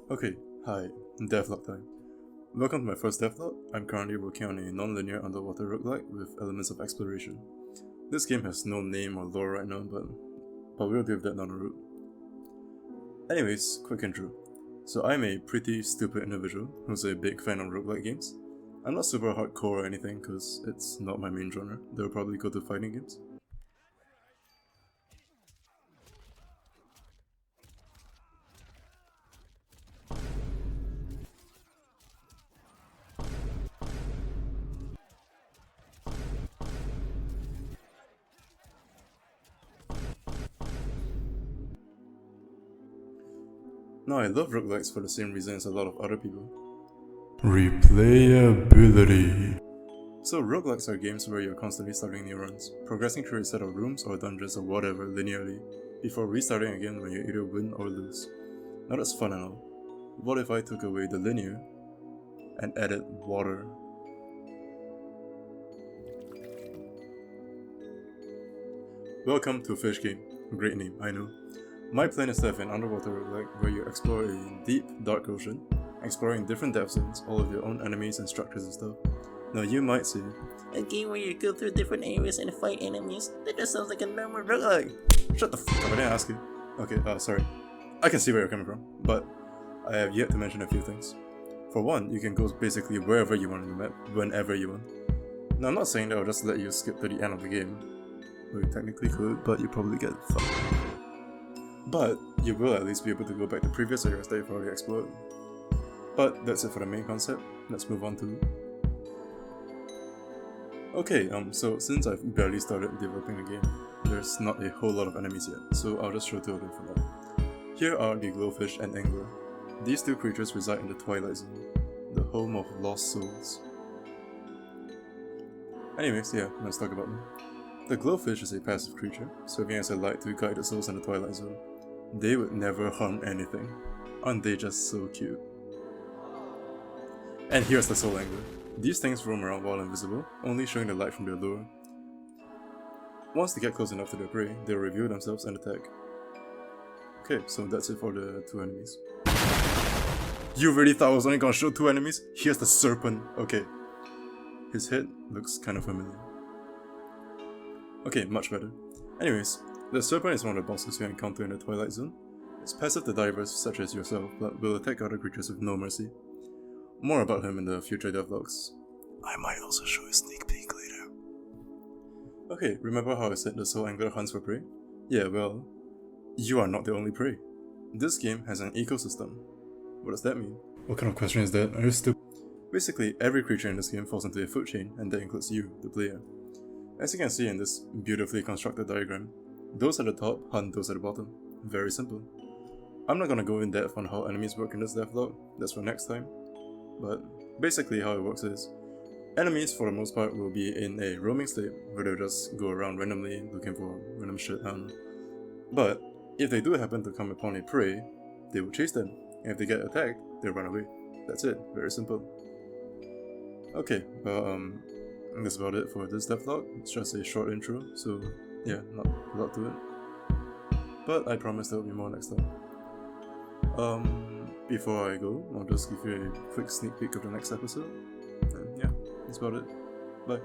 Okay, hi, devlog time. Welcome to my first devlog. I'm currently working on a non-linear underwater roguelike with elements of exploration. This game has no name or lore right now, but we'll deal with that down the road. Anyways, quick intro. So I'm a pretty stupid individual who's a big fan of roguelike games. I'm not super hardcore or anything because it's not my main genre. They'll probably go to fighting games. Now I love roguelikes for the same reason as a lot of other people. Replayability. So roguelikes are games where you're constantly starting new runs, progressing through a set of rooms or dungeons or whatever linearly, before restarting again when you either win or lose. Now that's fun and all. What if I took away the linear and added water? Welcome to Fish Game. Great name, I know. My plan is to have an underwater roguelike where you explore a deep, dark ocean, exploring different depth zones, all of your own enemies and structures and stuff. Now you might say, a game where you go through different areas and fight enemies? That just sounds like a normal roguelike. shut the fuck up, I didn't ask you. Okay, sorry. I can see where you're coming from, but I have yet to mention a few things. For one, you can go basically wherever you want on the map, whenever you want. Now I'm not saying that I'll just let you skip to the end of the game. Well, you technically could, but you probably get fucked. But you will at least be able to go back to previous areas that you've already explored. But that's it for the main concept. Let's move on to... Okay, so since I've barely started developing the game, there's not a whole lot of enemies yet, so I'll just show two of them for now. Here are the glowfish and angler. These two creatures reside in the Twilight Zone, the home of lost souls. Anyways, yeah, let's talk about them. The glowfish is a passive creature, serving as a light to guide the souls in the Twilight Zone. They would never harm anything. Aren't they just so cute? And here's the soul angler. These things roam around while invisible, only showing the light from their lure. Once they get close enough to their prey, they'll reveal themselves and attack. Okay, so that's it for the two enemies. You really thought I was only gonna show two enemies? Here's the serpent. Okay. His head looks kind of familiar. Okay, much better. Anyways, the serpent is one of the bosses you encounter in the Twilight Zone. It's passive to divers such as yourself, but will attack other creatures with no mercy. More about him in the future devlogs. I might also show a sneak peek later. Okay, remember how I said the soul angler hunts for prey? Yeah, well, you are not the only prey. This game has an ecosystem. What does that mean? What kind of question is that? Are you stupid? Basically, every creature in this game falls into a food chain, and that includes you, the player. As you can see in this beautifully constructed diagram, those at the top hunt those at the bottom. Very simple. I'm not gonna go in depth on how enemies work in this devlog, that's for next time. But basically how it works is, enemies for the most part will be in a roaming state where they'll just go around randomly looking for random shit, I don't know. But if they do happen to come upon a prey, they will chase them, and if they get attacked, they'll run away. That's it, very simple. Okay, well that's about it for this devlog. It's just a short intro, so yeah, not a lot to it. But I promise there will be more next time. Before I go, I'll just give you a quick sneak peek of the next episode. And yeah, that's about it. Bye.